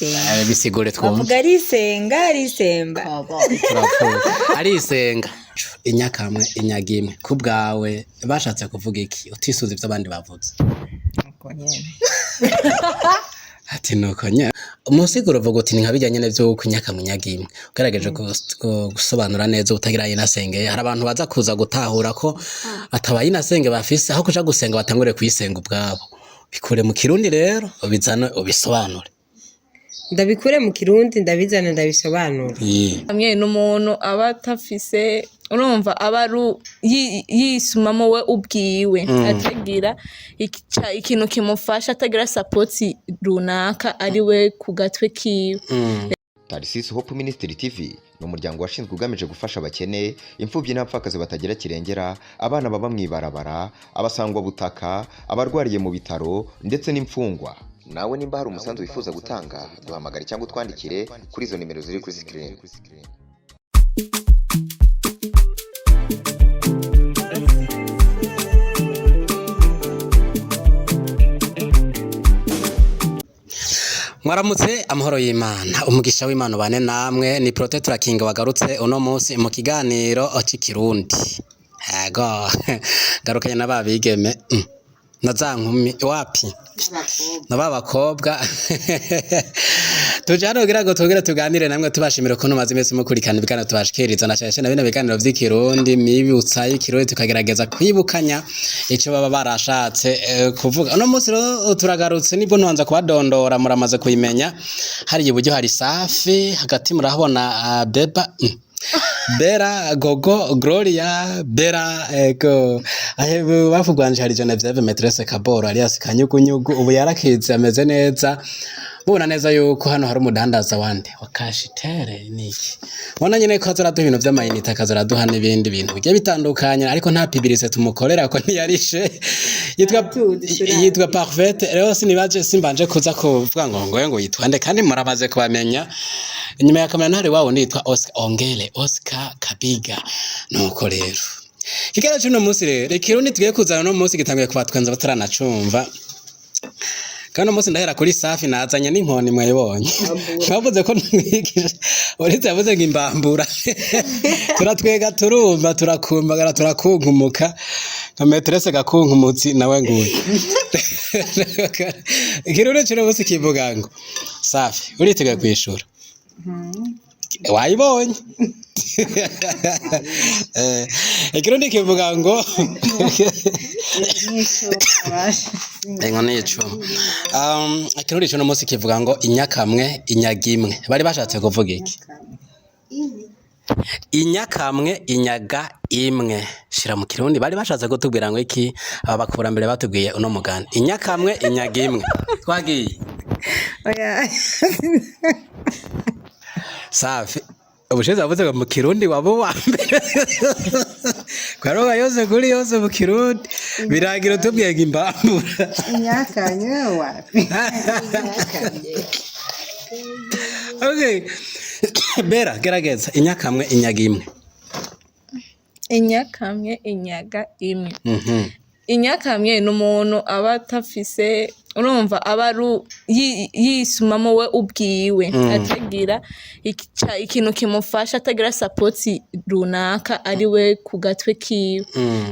bisigure twumva bavuga arisenga arisemba arisenga inyakamwe inyagimwe kubwawe bashatse kuvuga iki utisuza ivyo abandi bavuze uko nyene ati nuko nyene umusiguro uvuga uti nkabijyanye n'ivyo kunyakamwe inyagimwe ugerageje gusobanura neza utagira yinasenge hari abantu baza kuza gutahura ko atabaye inasenge bafise aho kuja gusenga batangure kuyisenga ubwabo bikure mu kirundi rero ubizana ubisobanure ndabikure mu kirundi ndabizana ndabisobanura amwe n'umuntu aba atafise urumva abaru yisumamo we ubwiwe atagira ikintu kimufasha atagira support runaka ari we ku gatwe kiwe. Tarsis Hope Ministry TV n'umuryango washinzwe ugamije gufasha abakene imfubyi n'abapfakazi batagira kirengera abana baba mwibarabara abasangwa butaka abarwariye mu bitaro ndetse n'imfungwa. Nawe nimba hari umusanzu wifuza gutanga duhamagara cyangwa utwandikire kuri izo nimero ziri kuri screen. Mwaramutse amahoro y'Imana umugisha w'Imana bane namwe ni Protector King wagarutse uno munsi mu kiganiro cy'ikirundi yego garukanye nababigeme nazankumi wapi nababakobwa tujano kugira ngo tugire tuganire namwe tubashimire ko numaze imesi mukurikana ibigano tubashikiriza na cyane bino biganiro by'ikirundi mibutsa y'ikirundi tukagerageza kwibukanya ico baba barashatse kuvuga uno munsi turagarutse nibwo nwanza kubadondora muramaze kuyimenya hari iburyo hari Safi hagati murahabona Beba Bera Gogo Gloria Bera ego ahebu bafugwanje hari Genevieve Maîtresse Kaboro alias Kanyugunyugu ubu yarakize ameze neza bubona neza yuko hano hari umudandaza wande wakashitere niki bona nyine ko azaraduha ibintu by'amayinite akazaraduha n'ibindi bintu bigiye bitandukanye ariko nta publicité tumukorera ko ntiyarishe yitwa Parfait rero sinibaje simbanje kuza kuvuga ngo yitwande kandi murabaze kubamenya inyuma ya kamera ntari wawo nitwa Oscar Kabiga nuko rero kigera cy'uno munsi rero ikirundi tugiye kuzana no munsi gitangiye kubatwenza bataranacumva kandi munsi ndahera kuri Safi nazanye n'inkoni mwayibonye bavuze ko nwigisha uretse yavuze ngo imbambura turatwega turumva turakumbagara turakunkumuka nka Maîtresse gakunkumutsi nawe nguye ikirundi cy'uno munsi kivuga ngo Safi uriteguye kwishura wayibonye ikirundi kivuga ngo ikirundi cyo no munsi kivuga ngo inyakamwe inyagimwe bari bashatse kuvuga iki inyakamwe inyaga imwe shira mu kirundi bari bashatse kutubwira ngo iki aba bakurambere batubwiye uno mugani inyakamwe inyaga imwe twagiye oya Safi ubushize wavuze ngo mu kirundi wabo wa mbere kwaroga yose kuri yose mu kirundi biragira tubwiye ngo imbambura inyakanye wapi okay Bera gerageza inyakamwe inyaga imwe Inyakamwe inyaga imwe inyakamwe n'umuntu aba atafise urumva abaru yisumamo we ubwiwe atagira ikintu kimufasha atagira support runaka ari we ku gatwe kiwe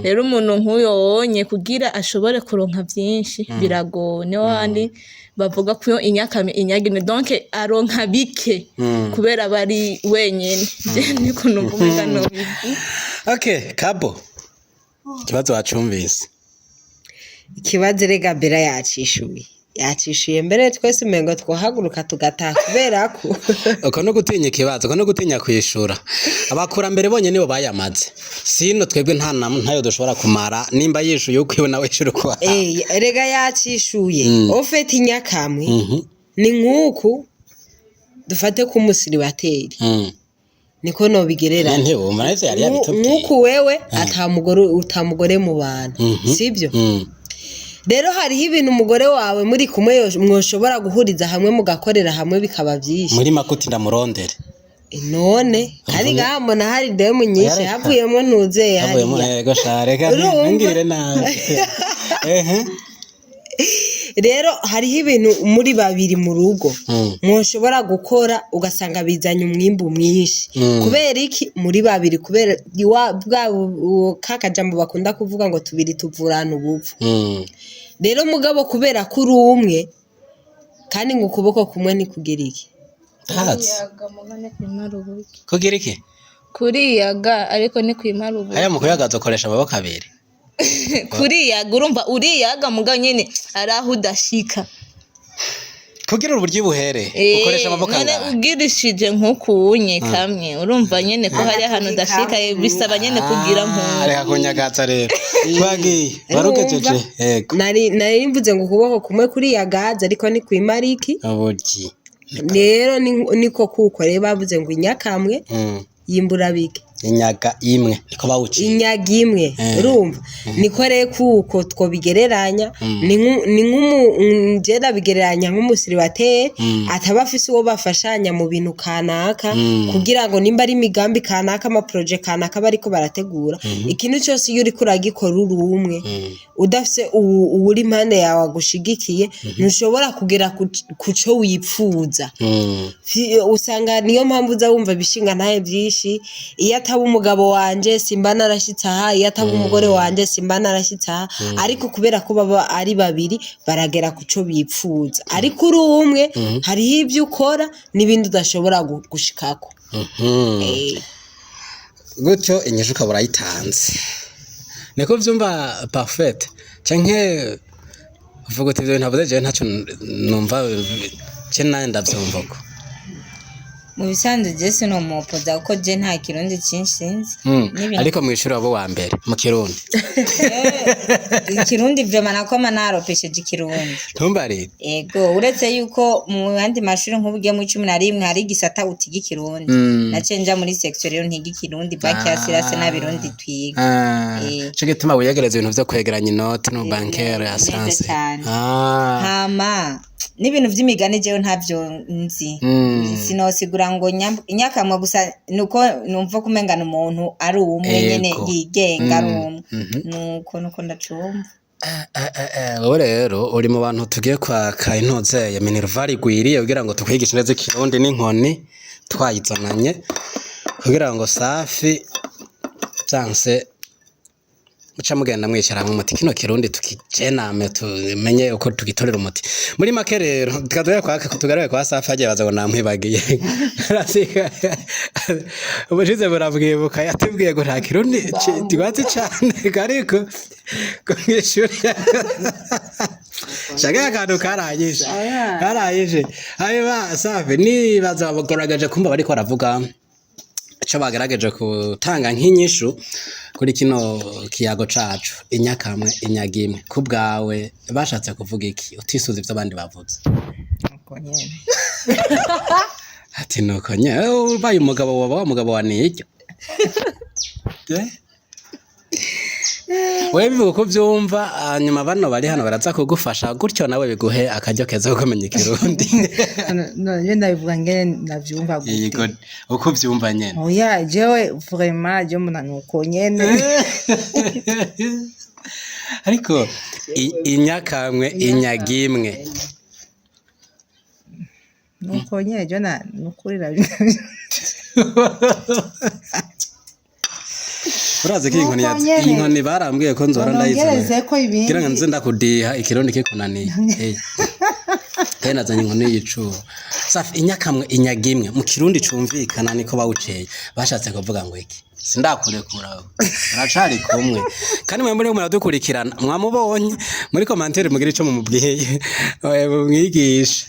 rero umuntu nk'uyo wonye kugira ashobore kuronka byinshi biragone wandi bavuga ko inyakamwe inyagimwe donc aronka bike kubera bari wenyene niko numvuga no okay Kabo kibazo wacumvise ikibazo rega Bera yacishuye mbere twese umengo twahaguruka tugataha kubera ko uko no gutinya ikibazo uko no gutinya kwishura abakurambere bonye nibo bayamaze sino twebwe ntayo dushobora kumara nimba yishuye ukwiwe nawe ishuru kwa rega yacishuye ofete inyakamwe ni nkuku dufate ku musiribateri niko no bigerera nkuku wewe utamugore mu bantu sibyo rero hariho ibintu umugore wawe muri kumwe mwoshobora guhuriza hamwe mugakorera hamwe bikaba byinshi muri makuti ndamurondere none hari gahambona hari demu nyinshi havuyemo ntuzeye havuyemo yego shareka ngire nawe rero hariho ibintu muri babiri mu rugo mwoshobora gukora ugasanga bizanye umwimbu mwinshi kubera iki muri babiri kubera kakajambo bakunda kuvuga ngo tubiri tuvurana ubupfu rero mugabo kubera ko uri umwe kandi ngo ukuboko kumwe ni kugira iki kugira iki kuriyaga ariko ni kwimara ubu aya mu kuyagaza ukoresha amaboko abiri kuriyaga urumva uriyaga mugabo nyene ari aho udashika kugira uburyo buhere ukoresha amaboko none ugirishije nk'ukunye kamwe urumva nyene ko hari ahantu udashika bisaba nyene kugira mpungu reka kunyagaza rero twagiye barugejeje yego nari mvuze ngo ukuboko kumwe kuriyagaza ariko ni kwimara iki uburyo rero niko kuko rero bavuze ngo inyakamwe yimbura bike inyaga imwe niko bawuciye inyaga imwe urumva niko rero kuko twobigereranya ni nk'umugera bigereranya nk'umusiribateri ataba afise uwo bafashanya mu bintu kanaka kugira ngo nimba ari imigambi kanaka amaproje kanaka bariko barategura ikintu cyose iyo uriko uragikora uri umwe udafise uwuri impande yawe agushigikiye ntushobora kugera kuco wipfuza usanga niyo mpamvu uza wumva ibishinga ntahe byinshi iyo ataba umugabo wanje simba narashitse aha iyo ataba umugore wanje simba narashitse aha ariko kubera ko baba ari babiri baragera kuco bipfuza ariko uri umwe hariho ibyo ukora n'ibindi udashobora gushikako gutyo inyishu ukaba urayitanze niko vyumva parfait canke uvuga uti ivyo ntavuze jewe ntacyo numva ce naye ndavyumva ko mu bisanzwe Jesse no mupoza ko je nta kirundi cinsinzi ariko mwishuri wabo wa mbere mu kirundi ikirundi vraiment nakoma naropesheje ikirundi ntumbari ego uretse yuko mu yandi mashuri nk'ubugiye mu 11 hari gisata utiga ikirundi nacenja muri section rero ntiga ikirundi bakiyasira se nabirundi twiga cyo gituma wiyegereza ibintu byo kwegeranya inote no bancaire assurance hama n'ibintu vy'imigani jewe ntavyo nzi sinosigura ngo inyakamwa gusa nuko numva kumengana umuntu ari umwe nyene yigenga ari umwe nuko ndacumva wowe rero uri mu bantu tugiye kwaka intoze ya Minerval igwiriye kugira ngo tukwigishe neza ikirundi n'inkoni twayizananye kugira ngo safi byanse muca mugenda mwicara mu muti kino kirundi tukijename tumenye uko tugitorera umuti muri make rero tugaruye kwa safi agiye baza ngo namwibagiye arasika ubushize burabwibuka yatubwiye ngo nta kirundi twatsi cyane ariko kumwishuri shaga akantu karayije ayo safi nibaza bagaragaje kumva bariko baravuga ico bagerageje gutanga nk'inyishu kuri kino kiyago cacu inyakamwe inyagimwe kubwawe bashatse kuvuga iki utisuza ivyo abandi bavuze uko nyene ati nuko nyene ubaye umugabo wa mugabo wa niryo wewe bivuga ko vyumva hanyuma bano bari hano baraza kugufasha gutyo nawe biguhe akaryo keza ko kumenya ikirundi none ndabivuga ngene navyumva gute uko vyumva nyene oya jewe vraiment je muna nuko nyene ariko inyakamwe inyagimwe nuko nyene je na nukurira uraze ko inkoni barambwiye ko nzora ndayizana kugira ngo nze ndakudiha ikirundi kikunaniye tena zanye inkoni y'icuro safi inyakamwe inyagimwe mu kirundi cumvikana niko bawuceye bashatse kuvuga ngo iki sindakurekura uracari kumwe kandi mwe muri muradukurikirana mwamubonye muri commentaire mugira ico mumubwiye mwigisha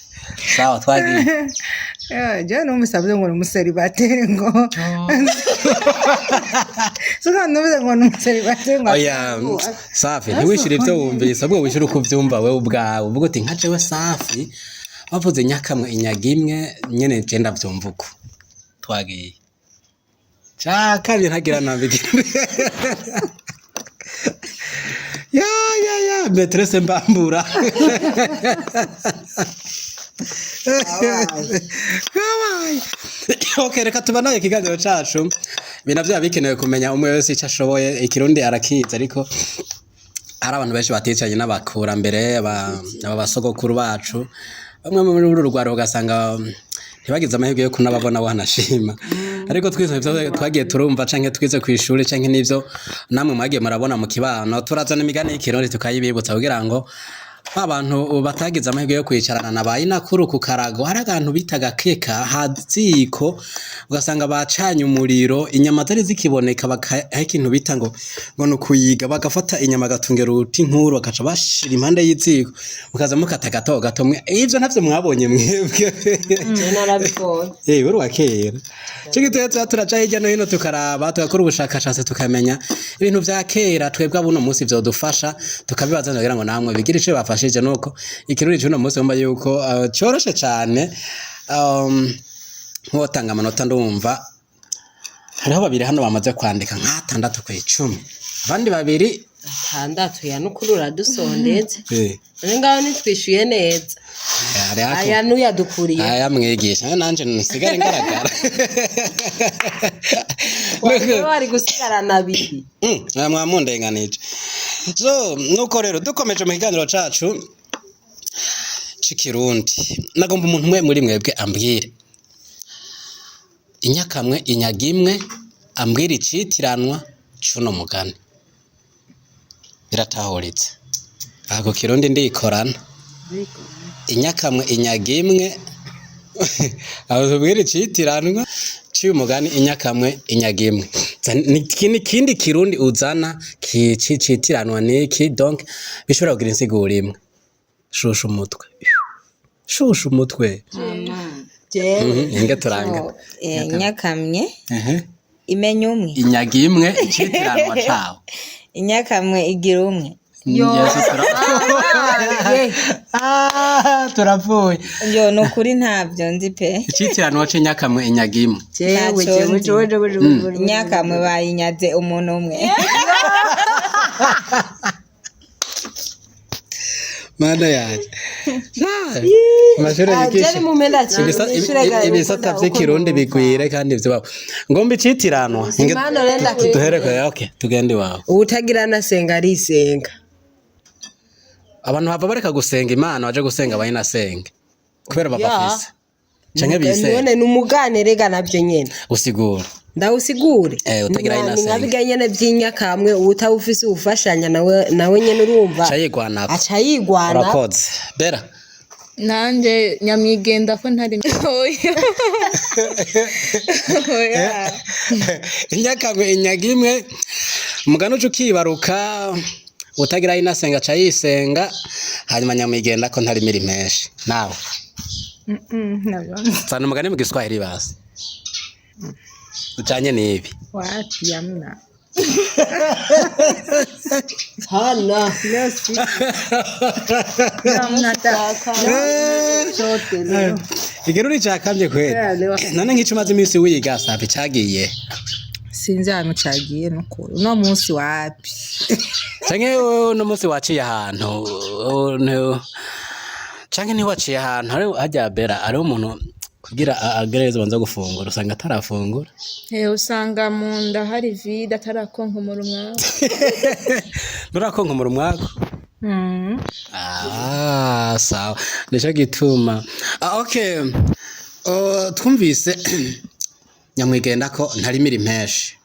sawa twagiye je no musabuze ngo umuseribateri ngo suka nubuze ngo umuseribateri ngo oya safi ntiwishire ibyo wumvise ahubwo wishire uko uvyumva wewe ubwawe uvuga uti nka jewe safi bavuze nyakamwe inyagimwe nyene je ndavyumva uko twagiye kabiri ntagira nabigira ya metrese mbambura okay reka tubanaye ikiganiro cacu binavyo bikenewe kumenya umwe wese ico ashoboye ikirundi arakiza ariko hari abantu benshi baticanye n'abakurambere abasogokuru bacu bamwe muri uru rwaro ugasanga ntibagize amahirwe yo kunababona wanashima ariko twize twagiye turumva canke twize ku ishuri canke n'ivyo namwe mwagiye murabona mu kibano turazana imigani y'ikirundi tukayibibutsa kugira ngo abantu batagize amahirwe yo kwicarana na bayinakuru ku karago hari akantu bitaga keka haziko ugasanga bacanye umuriro inyama zari zikiboneka bakaha ikintu bita ngo nukuyiga bagafata inyama gatungera uruti nkuru bakaca bashira impande y'iziko mukaza mukata gato gato ivyo ntavyo mwabonye mwebwe narabibonye wari wakera cyo turaca hirya no hino tukaraba tugakora ubushakashatsi tukamenya ibintu vya kera twebwe abuno munsi vyodufasha tukabibaza kugira ngo namwe bigire ico bafashije nuko ikirundi cy'uno munsi wumva yuko cyoroshe cyane nk'utanga amanota ndumva hariho babiri hano bamaze kwandika nk'atandatu ku 10 abandi babiri atandatu ya nukurura dusondetse ngaho nitwishuye neza aya nuyadukuriye aya mwigisha nanje nsigare ngaragara wari gusigarana bibi mwamundenganije so nuko rero dukomeje mu kiganiro cacu c'ikirundi nagomba umuntu umwe muri mwebwe ambwire inyakamwe inyagimwe ambwire icitiranwa cuno mugani biratahuritse ako kirundi ndikorana inyakamwe inyagimwe abubwire icitiranwa cy'uyu mugani inyakamwe inyagimwe kindi kirundi uzana kicitiranwa niki donc bishobora kugira insiguro imwe shusha umutwe inge turanga inyakamwe imenya umwe inyagimwe icitiranwa cawo inyakamwe igira umwe turavuye nukuri ntabyo nzi pe icitiranwa c'inyakamwe inyagimwe inyakamwe bayinyaze umuntu umwe mana yaje ibisata vy'ikirundi bigwire kandi vyo ngomba icitiranwa duhereko okay tugende iwawe ubutagira nasenga arisenga abantu bava bareka gusenga imana baje gusenga bayinasenge kubera babafise canke bisenga none numugane rega navyo nyene usigura ndawusigure utagira inasenga nabiga nyene vy'inyakamwe utawufise ubufashanya nawe nyene urumva aca yigwana urakoze bera nanje nyamwigenda ko ntari inyakamwe inyagimwe umugani uca ukibaruka utagira inasenga aca yisenga hanyuma nyamwigenda ko ntari miri menshi nawe sana umugani mu Giswahili basi ucanye nibi wapi yamna hana ikirundi cakambye kwera none nk'ico umaze iminsi wiga safi cagiye sinzi ahantu cagiye nukuri uno munsi wapi canke uno munsi waciye ahantu canke ntiwaciye ahantu hajya bera ari umuntu kugira agereza banza gufungura usanga atarafungura usanga mu nda hari vide atarakonkomora umwako nurakonkomora umwako sawa nico gituma okay twumvise nyamwigenda ko ntarimira impeshi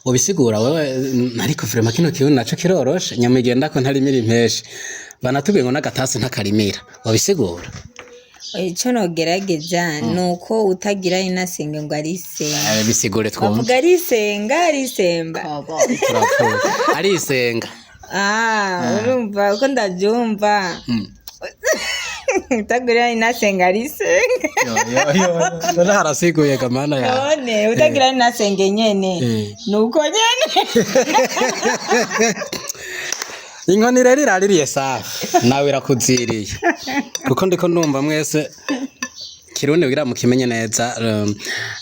ubisigura wewe ariko vrema kino kirundi naco kiroroshe nyamwigenda ko ntarimira impeshi banatubwiye ngo n'agatasi ntakarimira ubisigura icyo nogerageza nuko utagira inasenga ngo arisenga bisigure twumva avuga arisenga arisemba arisenga urumva uko ndabyumva utagira inasenga arisenga none harasiguye kamana yawe none utagira inasenga nyene nuko nyene inkoni rero iraririye safi nawe irakuziriye kuko ndiko ndumva mwese kirundi wigira mukimenye neza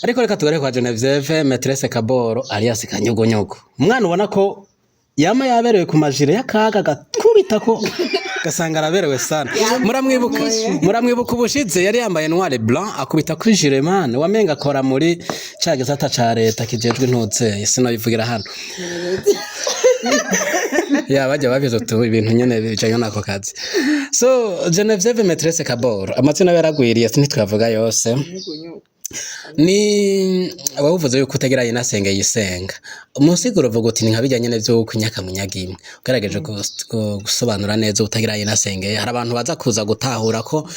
ariko reka tugere kwa Genevieve Maîtresse Kaboro alias Kanyugonyogo umwana ubona ko yama yaberewe ku majire y'akaga gakubita ko gasanga araberewe sana muramwibuka ubushize yari yambaye noir blanc akubita kuri jire man wamenga akora muri ca gisata ca leta kijejwe ntutse sino bivugira hano ya bajya babizo tu ibintu nyene bijanye nako kazi. So Genevieve Maîtresse Kabor amazina yaragwiriye sinitwavuga yose. Ni abavuze yuko utagira yinasenge yisenga. Umusiguro uvuga uti nkabijyanye n'ivyo kunyakamwinyagimwe. Ugerageje gusobanura neza utagira yinasenge. Hari abantu baza kuza gutahura ko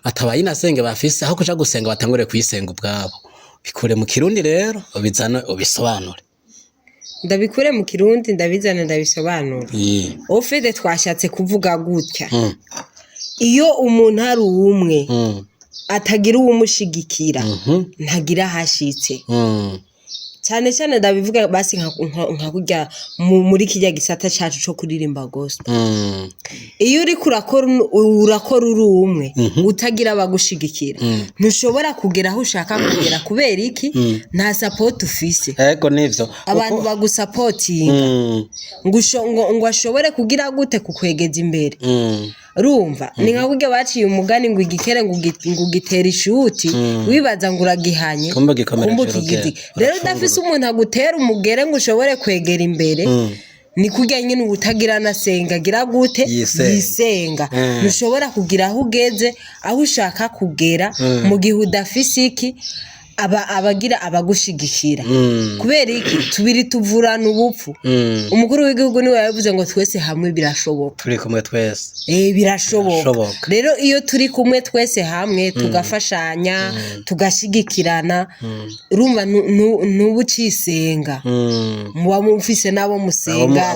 atabaye yinasenge bafise aho kuja gusenga batangure kuyisenga ubwabo. Bikure mu Kirundi rero ubizana ubisobanure. Ndabikure mu Kirundi ndabizana ndabisobanura. Ofede twashatse kuvuga gutya. Iyo umuntu ari umwe atagira uwumushigikira ntagira hashitse cyane cyane ndabivuga basi nka kujya muri kijya gisata cyacu cyo kuririmba gospel iyo uri urakora uri umwe utagira abagushigikira ntushobora kugera aho ushaka kugera kubera iki nta support ufise yego nivyo abantu bagusupportinga ngo ashobore kugira gute kukwegeza imbere rumva ni nka kujya baciye umugani ngo igikere ngo gitera ishuti wibaza ngo uragihanye kumbuka rero udafise umuntu agutera umugere ngo ushobore kwegera imbere ni kujya nyine ubutagira nasenga agira gute yisenga ntushobora kugira aho ugeze aho ushaka kugera mu gihe udafise iki abagira abagushigikira kubera iki tubiri tuvurana ubupfu umukuru w'igihugu niwe yavuze ngo twese hamwe birashoboka turi kumwe twese birashoboka rero iyo turi kumwe twese hamwe tugafashanya tugashigikirana urumva nubucisenga muba mufise nabo musengana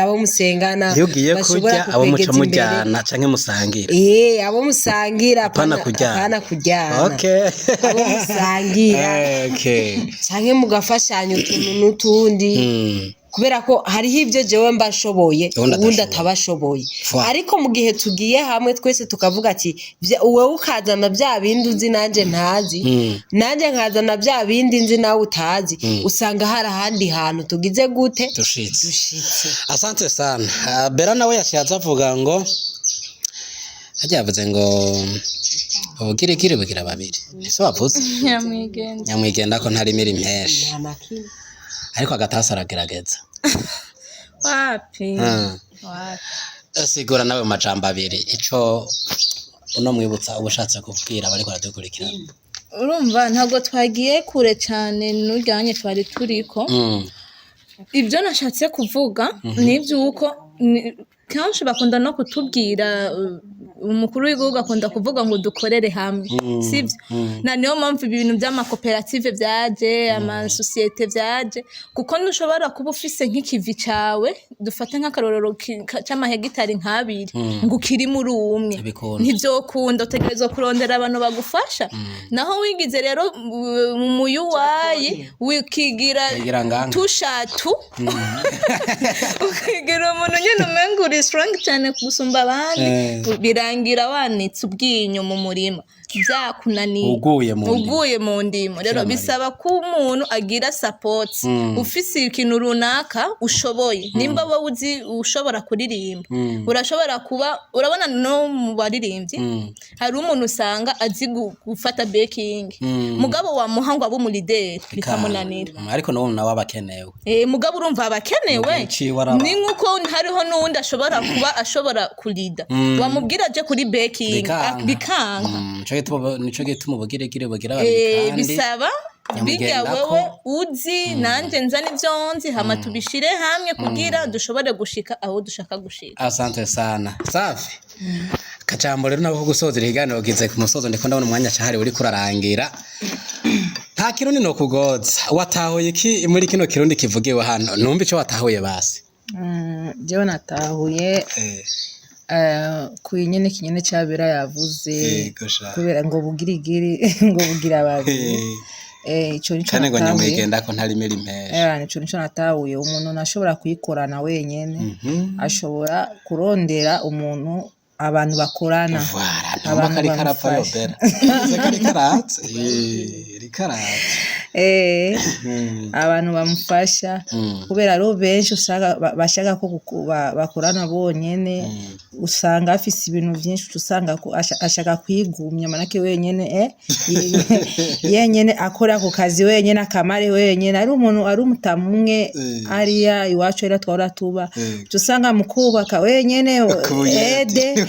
abo musengana yugiye kujya abo muca mujyana canke musangira abo musangira apana kujyana okay musangira canke mugafashanya utuntu n'utundi kubera ko hariho ibyo jewe mbashoboye ubundi atabashoboye ariko mu gihe tugiye hamwe twese tukavuga ati wowe ukazana bya bindi uzi nanje ntazi nanje nkazana bya bindi nzi nawe utazi usanga hari ahandi hantu tugize gute dushitse asante sana Bera nawe yashatse avuga ngo yavuze ngo ubugirigiri bugira babiri niso wavuze nyamwigenda ko ntari miri impeshi ariko agatasa aragerageza wapi sigura nawe majambo abiri ico uno mwibutsa ubushatse kubwira bari kwaradukurikirana urumva ntago twagiye kure cyane n'ujyanye twari turiko ibyo nashatse kuvuga n'ivyuko kenshi bakunda no kutubwira umukuru w'igihugu akunda kuvuga ngo dukorere hamwe sibyo na niyo mpamvu ibintu by'amakoperative byaje amasosiyete byaje kuko ntushobora kuba ufise nk'ikivi cawe dufate nk'akarorero c'amahegitari nk'abiri ngo ukiri muri umwe ntivyokunda utegerezwa kurondera abantu bagufasha naho wigize rero mu yuwayi wikigira tushatu ukigira umuntu nyene umenga uri strong cyane gusumba abandi birangira wanitse ubwinyo mu murima byakunaniye uguye mu ndimo rero bisaba ko umuntu agira support ufise ikintu runaka ushoboye nimba wowe uzi ushobora kuririmba urashobora kuba urabona no mu baririmbyi hari umuntu usanga azi gufata backing mugabo wamuhangwa abo mu leader bikamunanira ariko no nawe abakenewe mugabo urumva abakenewe ni nkuko hariho nundi ashobora kuba ashobora kurida wamubwira je kuri backing bikanga nico gituma ubugirigiri bugira babiri kandi bisaba bijya wewe uzi nanje nzana ivyonzi hama tubishire hamwe kugira dushobore gushika aho dushaka gushika asante sana safi kacambo rero nako gusozera iganiro gize ku musozo ndiko ndabona umwanya cyahari uri kurarangira nta kirundi no kugoza watahuye iki muri kino kirundi kivugiwe hano numva ico watahuye basi jewe natahuye kuyinyene kinyene cyabera yavuze kubera ngo bugirigiri ngo bugira babiri ico nico kandi ngo nyamwigenda ko ntari meri impesha nico nico natahuye umuntu nashobora kuyikorana wenyene ashobora kurondera umuntu abantu bakorana abantu bakarapfa Robert rikaratse abantu bamufasha kubera ari benshi usanga bashaka ko bakorana bonyene usanga afise ibintu byinshi usanga ashaka kwigumya manake wenyene yenyene akora ku kazi wenyene akamare wenyene ari umuntu ari umutamumwe ariya iwacu era twara tuba usanga mukubaka wenyene ede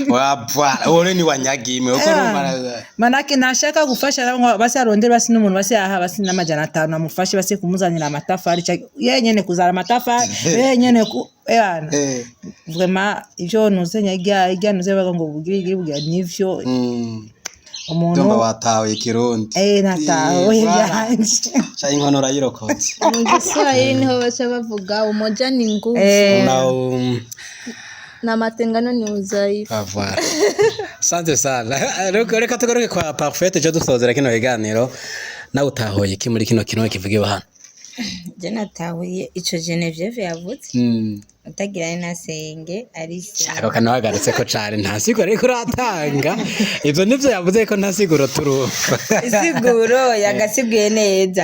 wapwa ore ni wanyagime uko manake nashaka gufasha basi arondera basi n'umuntu basi aha basi n'amajana 5 amufashe basi kumuzanira amatafari yenyene kuzara amatafari yenyene vraiment ivyo nuzenya ijya nuze baga ngo bugire nivyo umuntu ndumva watawe ikirundi natawe yanje cha inkono rayirokotse mu Giswahili niho bacha bavuga umoja ni nguvu na matengano ni udhaifu. Asante sana. Reka tugaruke kwa Parfait cyo dusozera kino kiganiro na utahoye iki muri kino kivugiwe hano. Je natahuye ico Genevieve yavuze utagira nasenge ari se cyaro kana wagarutse ko cyane ntasiguro ariko uratanga ivyo nivyo yavuze ko ntasiguro turuka isiguro yagasibwiye neza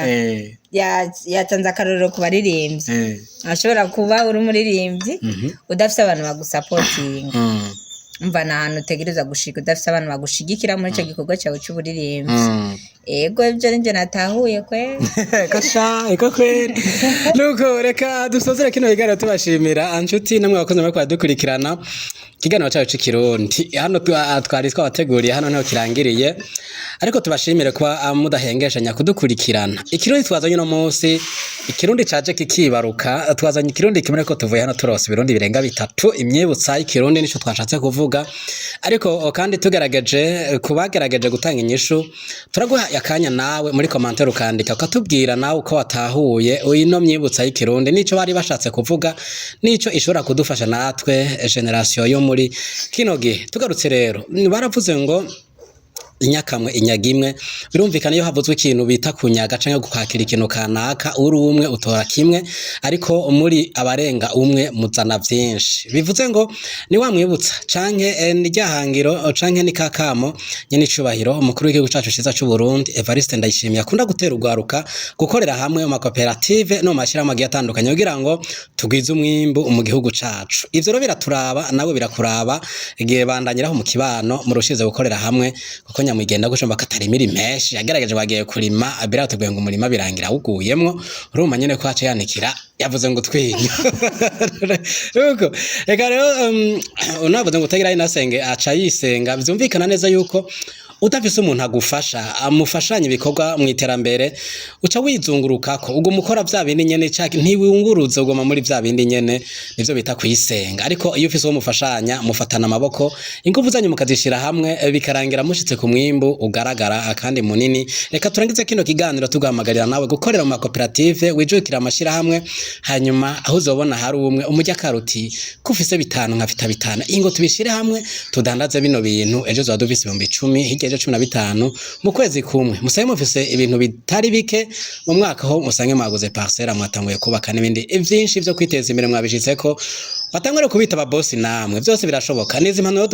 yatanze akarorero ku baririmbyi ashobora kuba uri umuririmbyi udafite abantu bagusapotinga umva nahantu utegereza gushika udafite abantu bagushigikira muri ico gikorwa cyawe cy'uburirimbi ego ibyo nje natahuye kwe kasha eko kwe nuko reka dusozera kino kiganiro tubashimira anshuti namwe bakoze muri kwadukurikirana kiganiro cyacu cy'ikirundi hano twari twabateguriye hano niho kirangiriye ariko tubashimire kwa mudahengeshanya kudukurikirana ikirundi twazanye no munsi ikirundi caje kikibaruka twazanye ikirundi kimwe ko tuvuye hano turose birundi birenga 3 imyibutsa ikirundi nico twashatse kuvuga ariko kandi tugerageje kubagerageje gutanga inyishu turaguha yakanya nawe muri commentaire ukandika ukatubwira nawe uko watahuye ino myibutsa y'ikirundi nico bari bashatse kuvuga nico ishobora kudufasha natwe generation yo muri kino gihe tugarutse rero baravuze ngo inyakamwe inyagimwe birumvikana iyo havuzwe ikintu bita kunyaga canke gukakira ikintu kanaka uri umwe utora kimwe ariko muri abarenga umwe muzana vyinshi bivuze ngo ni wamwibutsa canke ndyahangiro canke ni kakamo nyene icubahiro umukuru w'igihugu cacu ciza c'u Burundi Evariste Ndayishimiye akunda gutera urwaruka gukorera hamwe mu makoperative no mashira amagiye atandukanye kugira ngo tugwize umwimbu mu gihugu cacu ivyo rero biraturaba nawe birakuraba igihe bandanyiraho mu kibano murushize gukorera hamwe kuko nyamwigenda gushomba katarimira meshi yagerageje bagiye kurima abirateguye ngo umurima birangira uguyemwo uruma nyene ko ace yanikira yavuze ngo twinya uko eka rero unavuze ngo utagira inasenge aca yisenga byumvikana neza yuko utafise umuntu agufasha amufashanye ibikorwa mu iterambere uca wizunguruka ko ubwo mukora bya bindi nyene cyaki ntiwunguruze ugoma muri bya bindi nyene nivyo bita kwisenga ariko iyo ufise uwo mufashanya mufatana amaboko ingufu zanyu mukazishira hamwe bikarangira mushitse ku mwimbu ugaragara kandi munini reka turangize kino kiganiro tugahamagarira nawe gukorera mu makoperative wijukira amashira hamwe hanyuma aho uzobona hari umwe umujya karuti kufise bitanu nkafita bitana ingo tubishire hamwe tudandaze bino bintu ejo zaduvise 10 ejo 15 mu kwezi kumwe musaye mufise ibintu bitari bike mu mwaka ho musange maguze parcelle mwatanguye kubaka n'ibindi byinshi byo kwiteza imbere mwabishitseko batangore kubita ababosi namwe byose birashoboka neza impanuro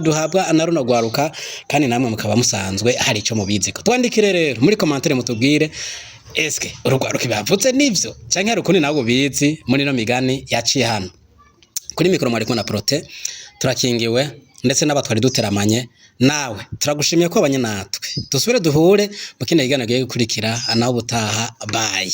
duhabwa na runo gwaruka kandi namwe mukaba musanzwe hari ico mubiziko twandikire rero muri commentaire mutubwire eske urugwaruka bavutse nivyo canke hari ukundi nago bizi muri no migani yaciye hano kuri mikoro mwari kuna prote turakingiwe ndetse n'abatwari duteramanye nawe turagushimiye ko abanye natwe dusubire duhure mu kindi kiganiro giye gukurikira naho butaha bye.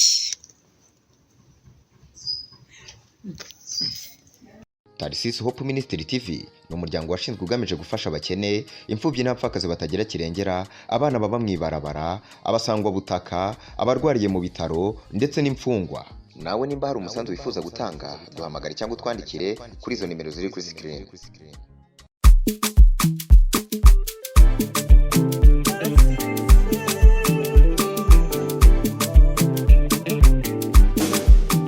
Tarsis Hope Ministry TV ni umuryango washinzwe ugamije gufasha abakene imfubyi n'abapfakazi batagira kirengera abana baba mwibarabara abasangwa butaka abarwariye mu bitaro ndetse n'imfungwa nawe nimba hari umusanzu wifuza gutanga duhamagara cyangwa utwandikire kuri izo nimero ziri kuri screen.